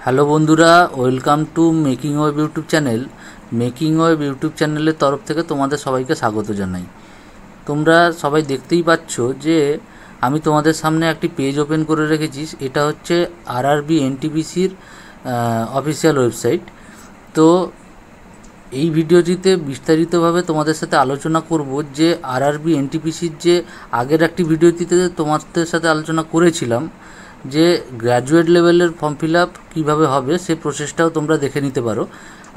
Hello বন্ধুরা, welcome to making web YouTube channel. Making web YouTube চ্যানেলের তরফ থেকে তোমাদের সবাইকে স্বাগত জানাই। তোমরা সবাই দেখতেই পাচ্ছ যে আমি তোমাদের সামনে একটি পেজ ওপেন করে রেখেছি। এটা হচ্ছে আরআরবি এনটিপিসির অফিসিয়াল ওয়েবসাইট। তো এই ভিডিওটিতে বিস্তারিতভাবে তোমাদের সাথে আলোচনা করব যে আরআরবি এনটিপিসির যে আগের একটি ভিডিওটিতে তোমাদের সাথে আলোচনা করেছিলাম যে গ্র্যাজুয়েট লেভেলের ফর্ম ফিল আপ কীভাবে হবে সে প্রসেসটাও তোমরা দেখে নিতে পারো।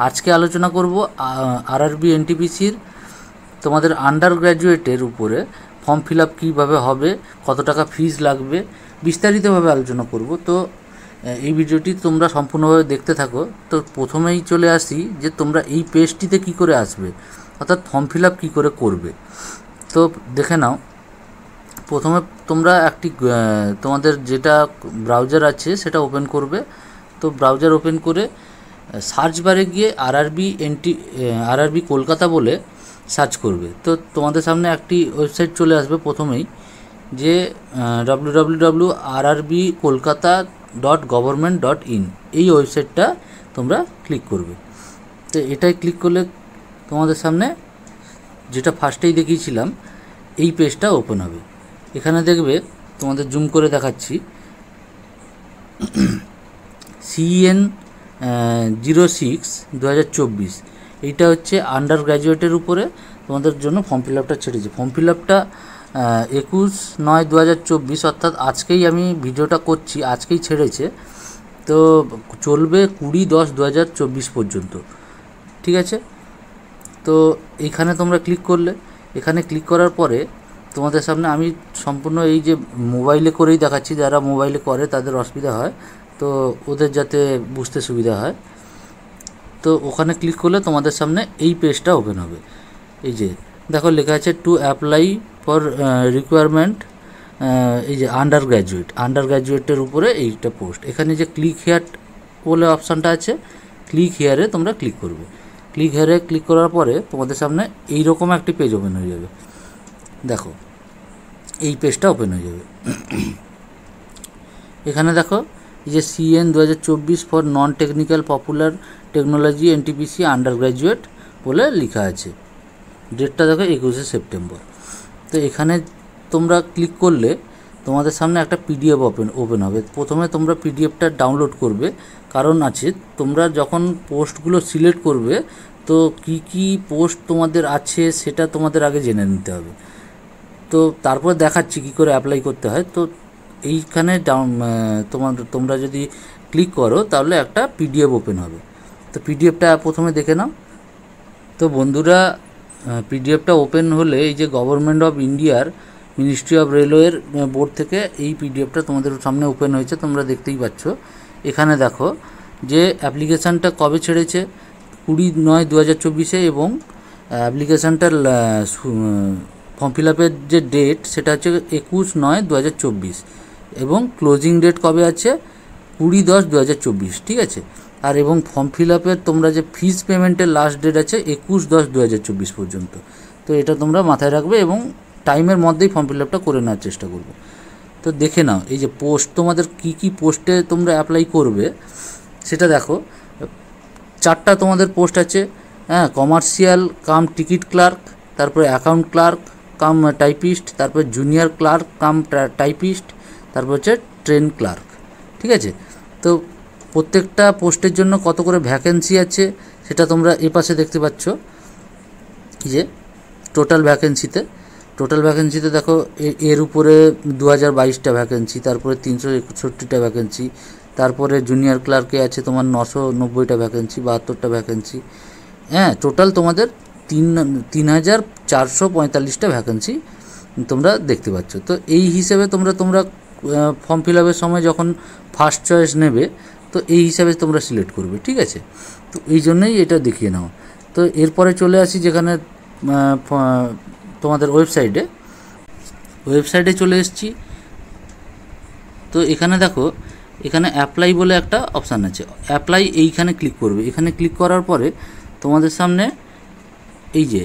আজকে আলোচনা করব আরআরবি এনটিপিসির তোমাদের আন্ডার গ্র্যাজুয়েটের উপরে ফর্ম ফিল আপ কীভাবে হবে, কত টাকা ফিজ লাগবে, বিস্তারিতভাবে আলোচনা করব। তো এই ভিডিওটি তোমরা সম্পূর্ণভাবে দেখতে থাকো। তো প্রথমেই চলে আসি যে তোমরা এই পেজটিতে কী করে আসবে, অর্থাৎ ফর্ম ফিল আপ কী করে করবে। তো দেখে নাও, প্রথমে তোমরা একটি তোমাদের যেটা ব্রাউজার আছে সেটা ওপেন করবে। তো ব্রাউজার ওপেন করে সার্চ বারে গিয়ে আরআরবি কলকাতা বলে সার্চ করবে। তো তোমাদের সামনে একটি ওয়েবসাইট চলে আসবে প্রথমেই, যে www.rrbkolkata.government.in এই ওয়েবসাইটটা তোমরা ক্লিক করবে। তো এটাই ক্লিক করলে তোমাদের সামনে যেটা ফার্স্টেই দেখিয়েছিলাম এই পেজটা ওপেন হবে। এখানে দেখবে, তোমাদের জুম করে দেখাচ্ছি, CEN 06/2024 এইটা হচ্ছে আন্ডার গ্র্যাজুয়েটের উপরে তোমাদের জন্য ফর্ম ফিল আপটা ছেড়েছে। ফর্ম ফিল আপটা 21/9/2024, অর্থাৎ আজকেই আমি ভিডিওটা করছি, আজকেই ছেড়েছে। তো চলবে 20/10/2024 পর্যন্ত, ঠিক আছে। তো এইখানে তোমরা ক্লিক করলে, এখানে ক্লিক করার পরে তোমাদের সামনে আমি সম্পূর্ণ এই যে মোবাইলে করেই দেখাচ্ছি, যারা মোবাইলে করে তাদের অসুবিধা হয়, তো ওদের যাতে বুঝতে সুবিধা হয়। তো ওখানে ক্লিক করলে তোমাদের সামনে এই পেজটা ওপেন হবে। এই যে দেখো লেখা আছে টু অ্যাপ্লাই ফর রিকোয়ারমেন্ট, এই যে আন্ডার গ্র্যাজুয়েটের উপরে এইটা পোস্ট। এখানে যে ক্লিক হেয়ার বলে অপশানটা আছে, ক্লিক হেয়ারে তোমরা ক্লিক করবে। ক্লিক হেয়ারে ক্লিক করার পরে তোমাদের সামনে এইরকম একটি পেজ ওপেন হয়ে যাবে। দেখো এই পেজটা ওপেন হয়ে যাবে। এখানে দেখো এই যে CEN 2024 for non technical popular technology NTPC under graduate বলে লেখা আছে। ডেটটা দেখো 21শে সেপ্টেম্বর। তো এখানে তোমরা ক্লিক করলে তোমাদের সামনে একটা PDF ওপেন হবে। প্রথমে তোমরা PDFটা ডাউনলোড করবে, কারণ আছে তোমরা যখন পোস্টগুলো সিলেক্ট করবে তো কি কি পোস্ট তোমাদের আছে সেটা তোমাদের আগে জেনে নিতে হবে। তো তারপর দেখাচ্ছি কী করে অ্যাপ্লাই করতে হয়। তো এইখানে তোমরা যদি ক্লিক করো তাহলে একটা PDF ওপেন হবে। তো PDFটা প্রথমে দেখে নাও। তো বন্ধুরা, PDFটা ওপেন হলে এই যে গভর্নমেন্ট অফ ইন্ডিয়ার মিনিস্ট্রি অফ রেলওয়ের বোর্ড থেকে এই PDFটা তোমাদের সামনে ওপেন হয়েছে, তোমরা দেখতেই পাচ্ছ। এখানে দেখো যে অ্যাপ্লিকেশানটা কবে ছেড়েছে, 20/9/2024 এবং অ্যাপ্লিকেশানটার ফর্ম ফিল আপের যে ডেট সেটা হচ্ছে 21/9/2024 এবং ক্লোজিং ডেট কবে আছে 20/10/2024, ঠিক আছে। আর এবং ফর্ম ফিল আপের তোমরা যে ফিজ পেমেন্টের লাস্ট ডেট আছে 21/10/2024 পর্যন্ত। তো এটা তোমরা মাথায় রাখবে এবং টাইমের মধ্যেই ফর্ম ফিল আপটা করে নেওয়ার চেষ্টা করবে। তো দেখে নাও এই যে পোস্ট, তোমাদের কি কি পোস্টে তোমরা অ্যাপ্লাই করবে সেটা দেখো। 4টা তোমাদের পোস্ট আছে, হ্যাঁ, কমার্শিয়াল কাম টিকিট ক্লার্ক, তারপরে অ্যাকাউন্ট ক্লার্ক কাম টাইপিস্ট, তারপর জুনিয়র ক্লার্ক কাম টাইপিস্ট, তারপর হচ্ছে ট্রেন ক্লার্ক, ঠিক আছে। তো প্রত্যেকটা পোস্টের জন্য কত করে ভ্যাকেন্সি আছে সেটা তোমরা এ পাশে দেখতে পাচ্ছ। এই যে টোটাল ভ্যাকেন্সিতে দেখো এর উপরে 2022টা ভ্যাকেন্সি, তারপরে 361টা ভ্যাকেন্সি, তারপরে জুনিয়র ক্লার্কে আছে তোমার 990টা ভ্যাকেন্সি, 72টা ভ্যাকেন্সি, হ্যাঁ, টোটাল তোমাদের 3445টা ভ্যাকেন্সি তোমরা দেখতে পাচ্ছ। তো এই হিসেবে তোমরা ফর্ম ফিল আপের সময় যখন ফার্স্ট চয়েস নেবে তো এই হিসাবে তোমরা সিলেক্ট করবে, ঠিক আছে। তো এই জন্যই এটা দেখিয়ে নাও। তো এরপরে চলে আসি যেখানে তোমাদের ওয়েবসাইটে চলে এসেছি। তো এখানে দেখো, এখানে অ্যাপ্লাই বলে একটা অপশান আছে, অ্যাপ্লাই এইখানে ক্লিক করবে। এখানে ক্লিক করার পরে তোমাদের সামনে এই যে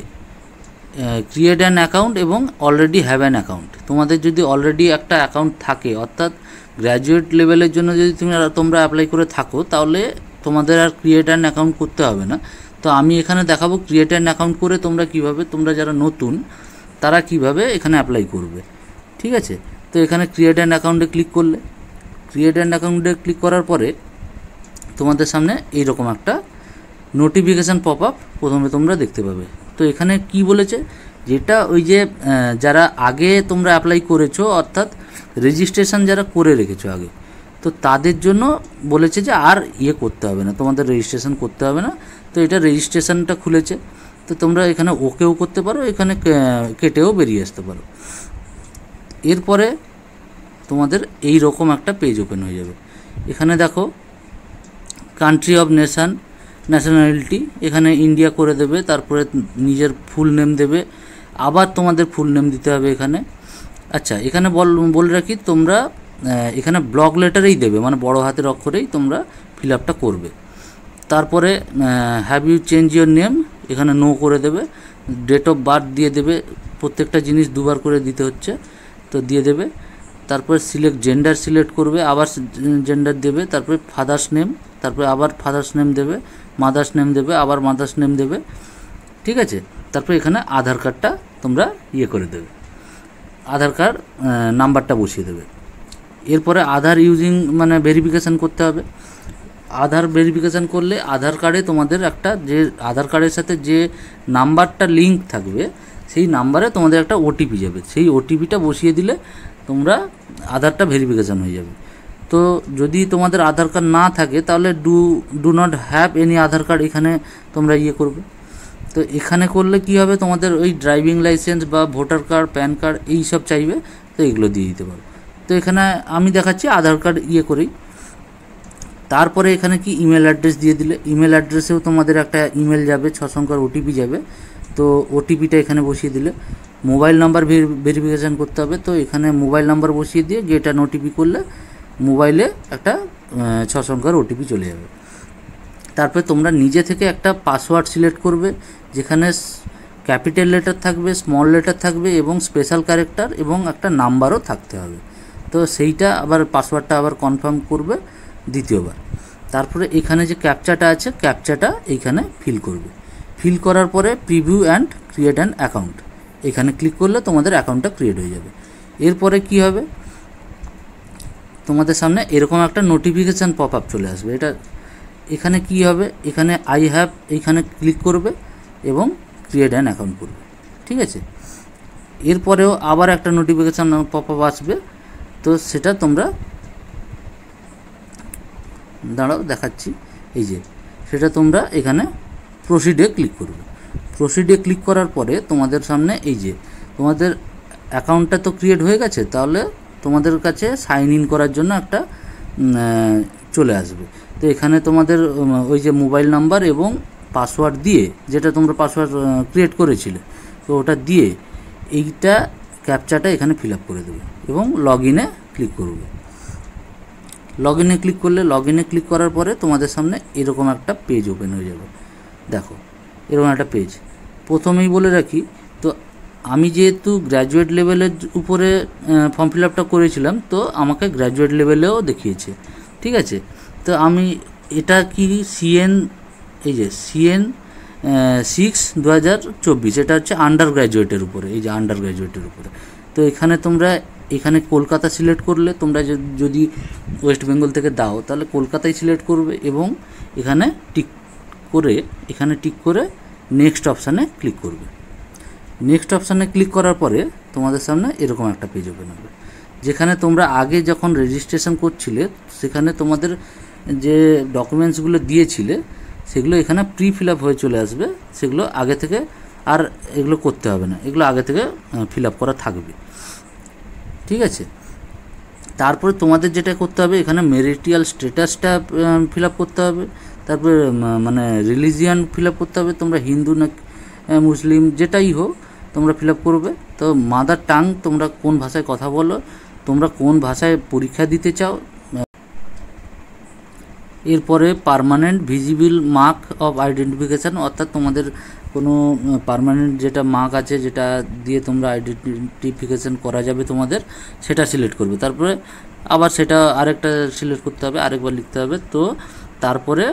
ক্রিয়েট অ্যান অ্যাকাউন্ট এবং অলরেডি হ্যাভ অ্যান অ্যাকাউন্ট, তোমাদের যদি অলরেডি একটা অ্যাকাউন্ট থাকে, অর্থাৎ গ্র্যাজুয়েট লেভেলের জন্য যদি তোমরা অ্যাপ্লাই করে থাকো তাহলে তোমাদের আর ক্রিয়েট অ্যান অ্যাকাউন্ট করতে হবে না। তো আমি এখানে দেখাবো ক্রিয়েট অ্যান অ্যাকাউন্ট করে তোমরা যারা নতুন তারা কিভাবে এখানে অ্যাপ্লাই করবে। ঠিক আছে, তো এখানে ক্রিয়েট অ্যান অ্যাকাউন্টে ক্লিক করলে, ক্রিয়েট অ্যান অ্যাকাউন্টে ক্লিক করার পরে তোমাদের সামনে এইরকম একটা নোটিফিকেশান পপ আপ প্রথমে তোমরা দেখতে পাবে। তো এখানে কি বলেছে, যেটা ওই যে যারা আগে তোমরা অ্যাপ্লাই করেছো, অর্থাৎ রেজিস্ট্রেশন যারা করে রেখেছো আগে, তো তাদের জন্য বলেছে যে আর করতে হবে না, তোমাদের রেজিস্ট্রেশন করতে হবে না। তো এটা রেজিস্ট্রেশনটা খুলেছে, তো তোমরা এখানে ওকেও করতে পারো, এখানে কেটেও বেরিয়ে আসতে পারো। এরপরে তোমাদের এই রকম একটা পেজ ওপেন হয়ে যাবে। এখানে দেখো কান্ট্রি অফ ন্যাশনালিটি, এখানে ইন্ডিয়া করে দেবে, তারপরে নিজের ফুল নেম দেবে, আবার তোমাদের ফুল নেম দিতে হবে এখানে। আচ্ছা, এখানে বলে রাখি, তোমরা এখানে ব্লক লেটারেই দেবে, মানে বড় হাতের অক্ষরেই তোমরা ফিল আপটা করবে। তারপরে have you change your name, এখানে নো করে দেবে। ডেট অফ বার্থ দিয়ে দেবে, প্রত্যেকটা জিনিস দুবার করে দিতে হচ্ছে, তো দিয়ে দেবে। তারপরে জেন্ডার সিলেক্ট করবে, আবার জেন্ডার দেবে। তারপরে ফাদার্স নেম, তারপরে আবার ফাদার্স নেম দেবে, মাদার্স নেম দেবে, আবার মাদার্স নেম দেবে। ঠিক আছে, তারপরে এখানে আধার কার্ডটা তোমরা করে দেবে, আধার কার্ড নাম্বারটা বসিয়ে দেবে। এরপরে আধার মানে ভেরিফিকেশান করতে হবে। আধার ভেরিফিকেশান করলে আধার কার্ডে তোমাদের একটা, যে আধার কার্ডের সাথে যে নাম্বারটা লিঙ্ক থাকবে সেই নাম্বারে তোমাদের একটা ওটিপি যাবে, সেই ওটিপিটা বসিয়ে দিলে তোমরা আধারটা ভেরিফিকেশান হয়ে যাবে। তো যদি তোমাদের আধার কার্ড না থাকে তাহলে do not have any Aadhaar card এখানে তোমরা করবে। তো এখানে করলে কি হবে, তোমাদের ওই ড্রাইভিং লাইসেন্স বা ভোটার কার্ড, প্যান কার্ড এই সব চাইবে, তো এগুলো দিয়ে দিতে পারো। তো এখানে আমি দেখাচ্ছি আধার কার্ড করেই। তারপরে এখানে কি ইমেল অ্যাড্রেস দিয়ে দিলে, ইমেল অ্যাড্রেসেও তোমাদের একটা ইমেল যাবে, 6 সংখ্যার ওটিপি যাবে, তো ওটিপিটা এখানে বসিয়ে দিলে। মোবাইল নাম্বার ভেরিফিকেশান করতে হবে, তো এখানে মোবাইল নাম্বার বসিয়ে দিয়ে গেট অ্যান ওটিপি করলে মোবাইলে একটা 6 সংখ্যার ওটিপি চলে যাবে। তারপরে তোমরা নিজে থেকে একটা পাসওয়ার্ড সিলেক্ট করবে, যেখানে ক্যাপিটাল লেটার থাকবে, স্মল লেটার থাকবে এবং স্পেশাল ক্যারেক্টার এবং একটা নাম্বারও থাকতে হবে। তো সেইটা আবার পাসওয়ার্ডটা আবার কনফার্ম করবে দ্বিতীয়বার। তারপরে এখানে যে ক্যাপচাটা আছে, ক্যাপচাটা এইখানে ফিল করবে। ফিল করার পরে preview and create an account, এখানে ক্লিক করলে তোমাদের অ্যাকাউন্টটা ক্রিয়েট হয়ে যাবে। এরপরে কি হবে, তোমাদের সামনে এরকম একটা নোটিফিকেশান পপ আপ চলে আসবে। এখানে কি হবে, এখানে আই হ্যাভ এইখানে ক্লিক করবে এবং ক্রিয়েট অ্যান অ্যাকাউন্ট করবে। ঠিক আছে, এরপরেও আবার একটা নোটিফিকেশান পপ আপ আসবে, তো সেটা তোমরা দাঁড়াও দেখাচ্ছি, এই যে সেটা তোমরা এখানে প্রসিডে ক্লিক করবে। প্রসিডে ক্লিক করার পরে তোমাদের সামনে এই যে তোমাদের অ্যাকাউন্টটা তো ক্রিয়েট হয়ে গেছে, তাহলে তোমাদের কাছে সাইন ইন করার জন্য একটা চলে আসবে। তো এখানে তোমাদের ওই যে মোবাইল নাম্বার এবং পাসওয়ার্ড দিয়ে, যেটা তোমরা পাসওয়ার্ড ক্রিয়েট করেছিলে, তো ওটা দিয়ে এইটা ক্যাপচাটা এখানে ফিল আপ করে দেবে এবং লগ ইনে ক্লিক করবে। লগ ইনে ক্লিক করলে, লগ ইনে ক্লিক করার পরে তোমাদের সামনে এরকম একটা পেজ ওপেন হয়ে যাবে। দেখো এরকম একটা পেজ। প্রথমেই বলে রাখি, তো আমি যেহেতু গ্র্যাজুয়েট লেভেলের উপরে ফর্ম ফিল আপটা করেছিলাম, তো আমাকে গ্র্যাজুয়েট লেভেলেও দেখিয়েছে। ঠিক আছে, তো আমি এটা কি এই যে CN 6/2024, এটা হচ্ছে আন্ডার গ্র্যাজুয়েটের উপরে, এই যে আন্ডার গ্র্যাজুয়েটের উপরে। তো এখানে কলকাতা সিলেক্ট করলে, তোমরা যদি ওয়েস্ট বেঙ্গল থেকে দাও তাহলে কলকাতায় সিলেক্ট করবে এবং এখানে টিক করে নেক্সট অপশানে ক্লিক করবে। নেক্সট অপশানে ক্লিক করার পরে তোমাদের সামনে এরকম একটা পেজ ওপেন হবে, যেখানে তোমরা আগে যখন রেজিস্ট্রেশন করছিলে সেখানে তোমাদের যে ডকুমেন্টসগুলো দিয়েছিলে সেগুলো এখানে প্রি ফিল আপ হয়ে চলে আসবে। সেগুলো আগে থেকে আর এগুলো করতে হবে না, এগুলো আগে থেকে ফিল আপ করা থাকবে। ঠিক আছে, তারপরে তোমাদের যেটা করতে হবে, এখানে মেরিটিয়াল স্ট্যাটাসটা ফিল আপ করতে হবে। তারপরে মানে রিলিজিয়ান ফিল আপ করতে হবে, তোমরা হিন্দু না মুসলিম যেটাই হোক তোমরা ফিল আপ করবে। তো মাদার টাং, তোমরা কোন ভাষায় কথা বলো, তোমরা কোন ভাষায় পরীক্ষা দিতে চাও। এরপরে permanent visible mark of identification, অর্থাৎ তোমাদের কোনো পার্মানেন্ট যেটা মার্ক আছে, যেটা দিয়ে তোমরা আইডেন্টিফিকেশান করা যাবে তোমাদের, সেটা সিলেক্ট করবে। তারপরে আবার সেটা আরেকটা সিলেক্ট করতে হবে, আরেকবার লিখতে হবে। তো তারপরে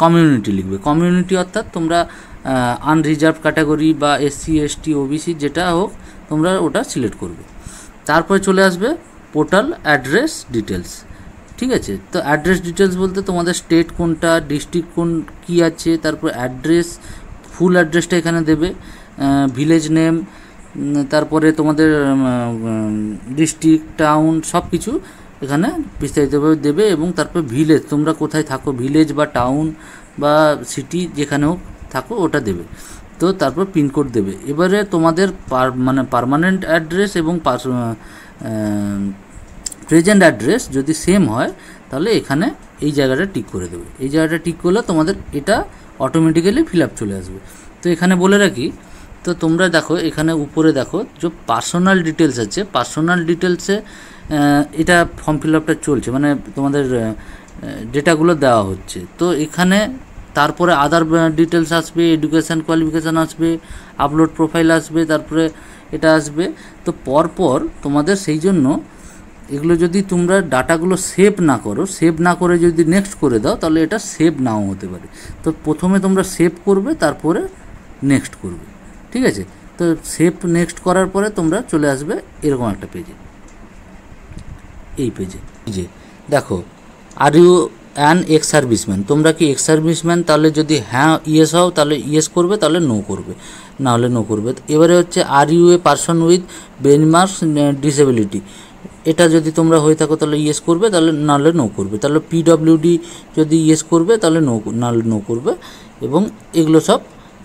কমিউনিটি লিখবে। কমিউনিটি অর্থাৎ তোমরা আনরিজার্ভ ক্যাটাগরি বা SC ST OBC যেটা হোক তোমরা ওটা সিলেক্ট করবে। তারপরে চলে আসবে পোর্টাল অ্যাড্রেস ডিটেলস। ঠিক আছে, তো অ্যাড্রেস ডিটেলস বলতে তোমাদের স্টেট কোনটা, ডিস্ট্রিক্ট কোন কী আছে, তারপর অ্যাড্রেস, ফুল অ্যাড্রেসটা এখানে দেবে, ভিলেজ নেম, তারপরে তোমাদের ডিস্ট্রিক্ট, টাউন সব কিছু এখানে বিস্তারিতভাবে দেবে। এবং তারপর ভিলেজ, তোমরা কোথায় থাকো, ভিলেজ বা টাউন বা সিটি যেখানে হোক থাকো ওটা দেবে। তো তারপর পিনকোড দেবে। এবারে তোমাদের মানে পার্মানেন্ট অ্যাড্রেস এবং প্রেজেন্ট অ্যাড্রেস যদি সেম হয় তাহলে এখানে এই জায়গাটা টিক করে দেবে। এই জায়গাটা টিক করলে তোমাদের এটা অটোমেটিক্যালি ফিল আপ চলে আসবে। তো এখানে বলে রাখি, তো তোমরা দেখো এখানে উপরে দেখো যে পার্সোনাল ডিটেলস আছে, পার্সোনাল ডিটেলসে এটা ফর্ম ফিল আপটা চলছে, মানে তোমাদের ডেটাগুলো দেওয়া হচ্ছে। তো এখানে তারপরে আদার ডিটেলস আসবে, এডুকেশান কোয়ালিফিকেশান আসবে, আপলোড প্রোফাইল আসবে, তারপরে এটা আসবে। তো পরপর তোমাদের সেই জন্য এগুলো যদি তোমরা ডাটাগুলো সেভ না করো, সেভ না করে যদি নেক্সট করে দাও তাহলে এটা সেভ নাও হতে পারে। তো প্রথমে তোমরা সেভ করবে, তারপরে নেক্সট করবে। ঠিক আছে, তো সেভ নেক্সট করার পরে তোমরা চলে আসবে এরকম একটা পেজে। এই পেজে যে দেখো are you an ex serviceman, তোমরা কি এক্স সার্ভিসম্যান? তাহলে যদি হ্যাঁ ইয়েস হও তাহলে ইয়েস করবে, তাহলে নো করবে, না হলে নো করবে। এবারে হচ্ছে are you a person with benchmark disability, এটা যদি তোমরা হয়ে থাকো তাহলে ইয়েস করবে, তাহলে নাহলে নো করবে। তাহলে PWD যদি ইয়েস করবে তাহলে নো, নাহলে নো করবে। এবং এগুলো সব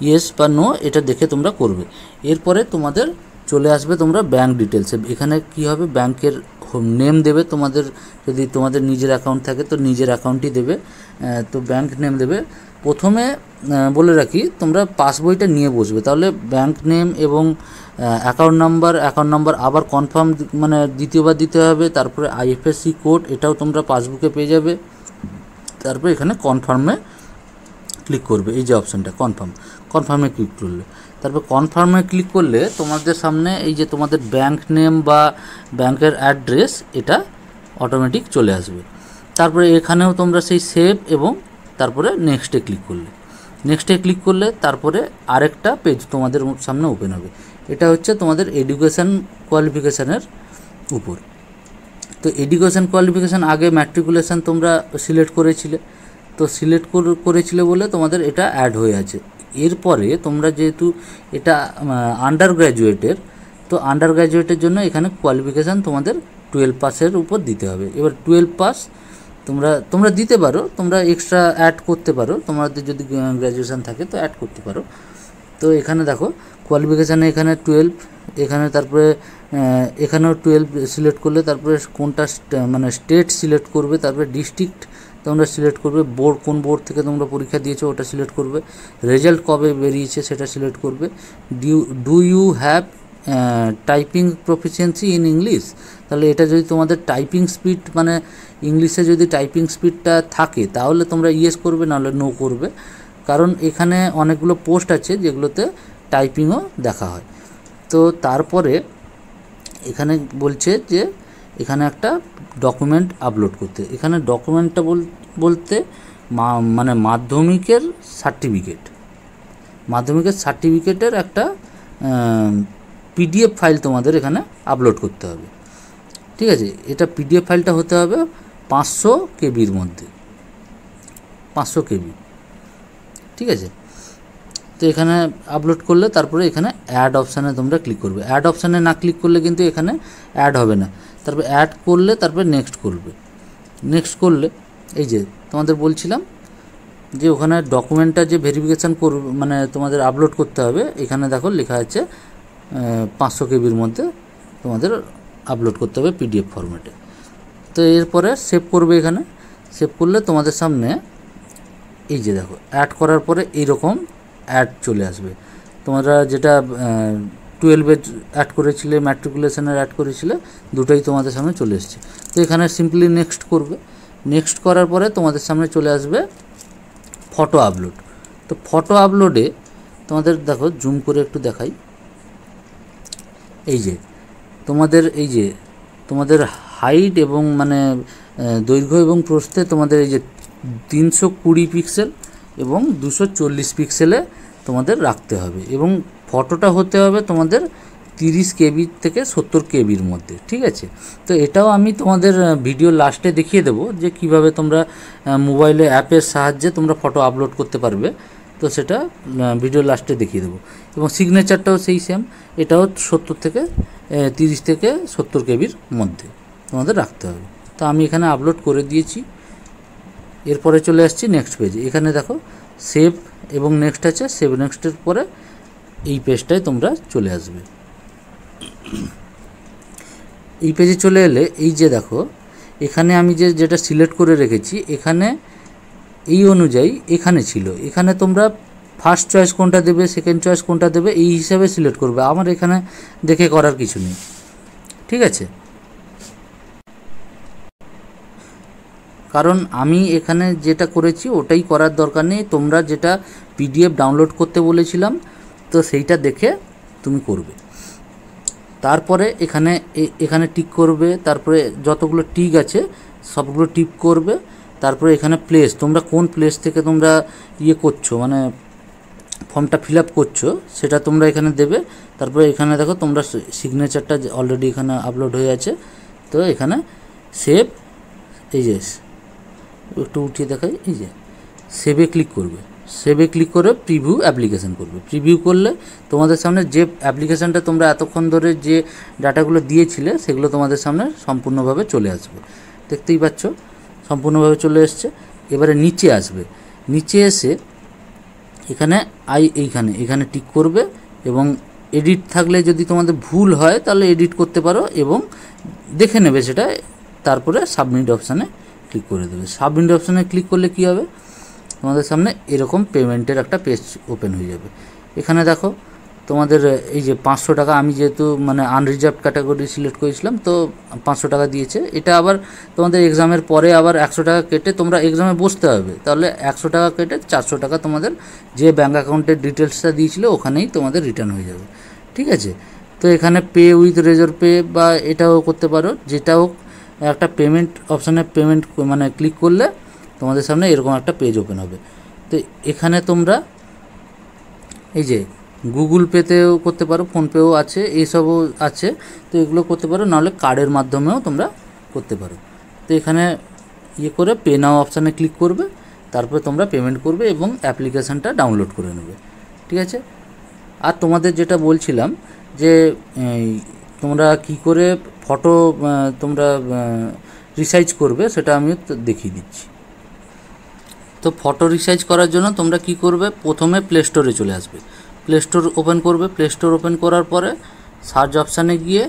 ইয়েস বা নো এটা দেখে তোমরা করবে। এরপরে তোমাদের চলে আসবে তোমরা ব্যাঙ্ক ডিটেলসে। এখানে কি হবে, ব্যাংকের নেম দেবে, তোমাদের যদি তোমাদের নিজের অ্যাকাউন্ট থাকে তো নিজের অ্যাকাউন্টই দেবে। তো ব্যাংক নেম দেবে। প্রথমে বলে রাখি তোমরা পাসবইটা নিয়ে বসবে, তাহলে ব্যাংক নেম এবং অ্যাকাউন্ট নাম্বার আবার কনফার্ম মানে দ্বিতীয়বার দিতে হবে। তারপরে IFSC কোড এটাও তোমরা পাসবুকে পেয়ে যাবে। তারপরে এখানে কনফার্মে ক্লিক করবে, এই যে অপশানটা কনফার্মে ক্লিক করলে, তারপর কনফার্মে ক্লিক করলে তোমাদের সামনে এই যে তোমাদের ব্যাংক নেম বা ব্যাংকের অ্যাড্রেস এটা অটোমেটিক চলে আসবে। তারপরে এখানেও তোমরা সেই সেভ এবং তারপরে নেক্সটে ক্লিক করলে তারপরে আরেকটা পেজ তোমাদের সামনে ওপেন হবে। এটা হচ্ছে তোমাদের এডুকেশান কোয়ালিফিকেশানের উপর। তো এডুকেশান কোয়ালিফিকেশান আগে ম্যাট্রিকুলেশান তোমরা সিলেক্ট করেছিলে, তো সিলেক্ট করেছিলে বলে তোমাদের এটা অ্যাড হয়ে আছে। এরপরে তোমরা যেহেতু এটা আন্ডার গ্র্যাজুয়েটের, তো আন্ডার গ্র্যাজুয়েটের জন্য এখানে কোয়ালিফিকেশান তোমাদের 12 পাসের উপর দিতে হবে। এবার 12 পাস তোমরা দিতে পারো, তোমরা এক্সট্রা অ্যাড করতে পারো, তোমাদের যদি গ্র্যাজুয়েশান থাকে তো অ্যাড করতে পারো। তো এখানে দেখো কোয়ালিফিকেশানে এখানে 12, এখানে তারপরে এখানেও 12 সিলেক্ট করলে তারপরে কোনটা মানে স্টেট সিলেক্ট করবে, তারপরে ডিস্ট্রিক্ট তোমরা সিলেক্ট করবে, বোর্ড কোন বোর্ড থেকে তোমরা পরীক্ষা দিয়েছো ওটা সিলেক্ট করবে, রেজাল্ট কবে বেরিয়েছে সেটা সিলেক্ট করবে, do you have typing proficiency in English, তাহলে এটা যদি তোমাদের টাইপিং স্পিড মানে ইংলিশে যদি টাইপিং স্পিডটা থাকে তাহলে তোমরা ইয়েস করবে, নাহলে নো করবে। কারণ এখানে অনেকগুলো পোস্ট আছে যেগুলোতে টাইপিংও দেখা হয়। তো তারপরে এখানে বলছে যে এখানে একটা ডকুমেন্ট আপলোড করতে। এখানে ডকুমেন্টটা বলতে মানে মাধ্যমিকের সার্টিফিকেটের একটা PDF ফাইল তোমাদের এখানে আপলোড করতে হবে। ঠিক আছে, এটা PDF ফাইলটা হতে হবে 500 KBর মধ্যে, 500 KB। ঠিক আছে, তো এখানে আপলোড করলে তারপরে এখানে অ্যাড অপশানে তোমরা ক্লিক করবে। অ্যাড অপশানে না ক্লিক করলে কিন্তু এখানে অ্যাড হবে না। তারপর অ্যাড করলে তারপরে নেক্সট করলে এই যে তোমাদের বলছিলাম যে ওখানে ডকুমেন্টটা যে ভেরিফিকেশান করবে মানে তোমাদের আপলোড করতে হবে, এখানে দেখো লেখা আছে 500 KBর মধ্যে তোমাদের আপলোড করতে হবে PDF ফরম্যাটে। তো এরপরে সেভ করবে। এখানে সেভ করলে তোমাদের সামনে এই যে দেখো অ্যাড করার পরে এইরকম অ্যাড চলে আসবে। তোমরা যেটা 12-এর অ্যাড করেছিলে, ম্যাট্রিকুলেশনের অ্যাড করেছিলে, দুটোই তোমাদের সামনে চলে এসছে। তো এখানে সিম্পলি নেক্সট করবে। নেক্সট করার পরে তোমাদের সামনে চলে আসবে ফটো আপলোড। তো ফটো আপলোডে তোমাদের দেখো জুম করে একটু দেখাই, এই যে তোমাদের হাইট এবং মানে দৈর্ঘ্য এবং প্রস্থে তোমাদের এই যে 320 পিক্সেল এবং 240 পিক্সেলে তোমাদের রাখতে হবে, এবং ফটোটা হতে হবে তোমাদের 30 কেবি থেকে 70 কেবির মধ্যে। ঠিক আছে, তো এটাও আমি তোমাদের ভিডিও লাস্টে দেখিয়ে দেবো যে কিভাবে তোমরা মোবাইলে অ্যাপের সাহায্যে তোমরা ফটো আপলোড করতে পারবে, তো সেটা ভিডিও লাস্টে দেখিয়ে দেবো। এবং সিগনেচারটাও সেই সেম, এটাও 30 থেকে 70 কেবির মধ্যে তোমাদের রাখতে হবে। তো আমি এখানে আপলোড করে দিয়েছি। এরপরে চলে আসছি নেক্সট পেজে। এখানে দেখো সেভ এবং নেক্সট আছে, সেভ নেক্সটের পরে এই পেজটায় তোমরা চলে আসবে। এই পেজে চলে এলে এই যে দেখো এখানে আমি যেটা সিলেক্ট করে রেখেছি, এখানে এই অনুযায়ী এখানে ছিল, এখানে তোমরা ফার্স্ট চয়েস কোনটা দেবে, সেকেন্ড চয়েস কোনটা দেবে, এই হিসাবে সিলেক্ট করবে। আমার এখানে দেখে করার কিছু নেই। ঠিক আছে, কারণ আমি এখানে যেটা করেছি ওটাই করার দরকার নেই। তোমরা যেটা পিডিএফ ডাউনলোড করতে বলেছিলাম তো সেইটা দেখে তুমি করবে। তারপরে এখানে টিক করবে, তারপরে যতগুলো টিক আছে সবগুলো টিক করবে। তারপরে এখানে প্লেস, তোমরা কোন প্লেস থেকে তোমরা করছো মানে ফর্মটা ফিল আপ করছো সেটা তোমরা এখানে দেবে। তারপরে এখানে দেখো তোমরা সিগনেচারটা অলরেডি এখানে আপলোড হয়ে আছে, তো এখানে সেভ, এই যে একটু উঠিয়ে দেখাই, এই যে সেভে ক্লিক করবে। সেভে ক্লিক করে প্রিভিউ অ্যাপ্লিকেশান করবে। প্রিভিউ করলে তোমাদের সামনে যে অ্যাপ্লিকেশানটা তোমরা এতক্ষণ ধরে যে ডাটাগুলো দিয়েছিলে সেগুলো তোমাদের সামনে সম্পূর্ণভাবে চলে আসবে। দেখতেই পাচ্ছ সম্পূর্ণভাবে চলে এসছে। এবারে নিচে আসবে, নিচে এসে এখানে টিক করবে এবং এডিট থাকলে যদি তোমাদের ভুল হয় তাহলে এডিট করতে পারো এবং দেখে নেবে সেটা। তারপরে সাবমিট অপশানে ক্লিক করে দেবে। সাবমিট অপশানে ক্লিক করলে কী হবে, তোমাদের সামনে এরকম পেমেন্টের একটা পেজ ওপেন হয়ে যাবে। এখানে দেখো তোমাদের এই যে 500 টাকা, আমি যেহেতু মানে আনরিজার্ভ ক্যাটাগরি সিলেক্ট করেছিলাম তো 500 টাকা দিয়েছে। এটা আবার তোমাদের এক্সামের পরে আবার 100 টাকা কেটে তোমরা এক্সামে বসতে হবে, তাহলে 100 টাকা কেটে 400 টাকা তোমাদের যে ব্যাঙ্ক অ্যাকাউন্টের ডিটেলসটা দিয়েছিল ওখানেই তোমাদের রিটার্ন হয়ে যাবে। ঠিক আছে, তো এখানে পে উইথ রেজর পে বা এটাও করতে পারো, যেটাও একটা পেমেন্ট অপশানে পেমেন্ট মানে ক্লিক করলে তোমাদের সামনে এরকম একটা পেজ ওপেন হবে। তো এখানে তোমরা এই যে গুগল পেতেও করতে পারো, ফোনপেও আছে, এইসবও আছে, তো এগুলো করতে পারো, নাহলে কার্ডের মাধ্যমেও তোমরা করতে পারো। তো এখানে করে পে নাও অপশানে ক্লিক করবে, তারপরে তোমরা পেমেন্ট করবে এবং অ্যাপ্লিকেশানটা ডাউনলোড করে নেবে। ঠিক আছে, আর তোমাদের যেটা বলছিলাম যে তোমরা কি করে ফটো তোমরা রিসাইজ করবে সেটা আমিও দেখিয়ে দিচ্ছি। তো ফটো রিসাইজ করার জন্য তোমরা কি করবে, প্রথমে প্লে স্টোরে চলে আসবে, প্লে স্টোর ওপেন করবে। প্লে স্টোর ওপেন করার পরে সার্চ অপশানে গিয়ে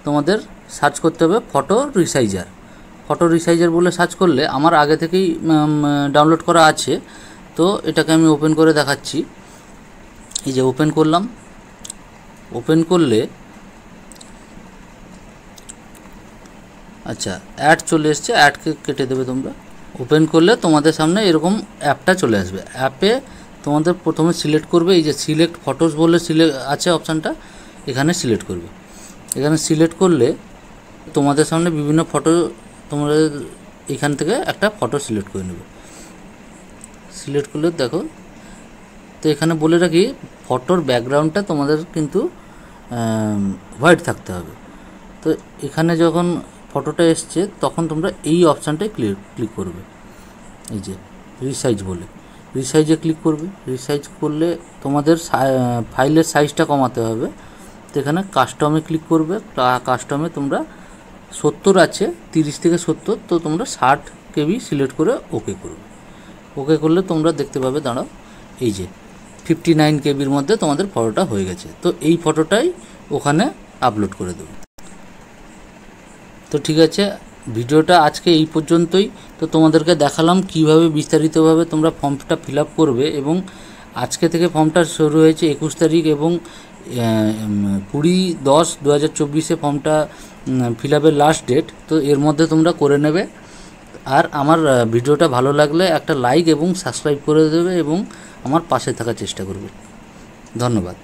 তোমাদের সার্চ করতে হবে ফটো রিসাইজার। ফটো রিসাইজার বলে সার্চ করলে আমার আগে থেকেই ডাউনলোড করা আছে, তো এটাকে আমি ওপেন করে দেখাচ্ছি। এই যে ওপেন করলাম, ওপেন করলে আচ্ছা অ্যাড চলে এসছে, অ্যাডকে কেটে দেবে তোমরা। ওপেন করলে তোমাদের সামনে এরকম অ্যাপটা চলে আসবে। অ্যাপে তোমাদের প্রথমে সিলেক্ট করবে, এই যে সিলেক্ট ফটোস বলে আছে অপশানটা, এখানে সিলেক্ট করবে। এখানে সিলেক্ট করলে তোমাদের সামনে বিভিন্ন ফটো, তোমরা এখান থেকে একটা ফটো সিলেক্ট করে নেবে। সিলেক্ট করলে দেখো, তো এখানে বলে রাখি ফটোর ব্যাকগ্রাউন্ডটা তোমাদের কিন্তু হোয়াইট থাকতে হবে। তো এখানে যখন ফটোটা এসছে তখন তোমরা এই অপশানটায় ক্লিক করবে, এই যে রিসাইজ বলে, রিসাইজে ক্লিক করবে। রিসাইজ করলে তোমাদের ফাইলের সাইজটা কমাতে হবে, তো এখানে কাস্টমে ক্লিক করবে। কাস্টমে তোমরা 70 আছে, 30 থেকে 70, তো তোমরা 60 কেবি সিলেক্ট করে ওকে করবে। ওকে করলে তোমরা দেখতে পাবে, দাঁড়াও, এই যে 59 কেবির মধ্যে তোমাদের ফটোটা হয়ে গেছে। তো এই ফটোটাই ওখানে আপলোড করে দেবে। তো ঠিক আছে, ভিডিওটা আজকে এই পর্যন্তই। তো তোমাদেরকে দেখালাম কিভাবে বিস্তারিতভাবে তোমরা ফর্মটা ফিল আপ করবে, এবং আজকে থেকে ফর্মটা শুরু হয়েছে 21 তারিখ এবং 20/10/2024 ফর্মটা ফিল আপের লাস্ট ডেট। তো এর মধ্যে তোমরা করে নেবে। আর আমার ভিডিওটা ভালো লাগলে একটা লাইক এবং সাবস্ক্রাইব করে দেবে এবং আমার পাশে থাকার চেষ্টা করবে। ধন্যবাদ।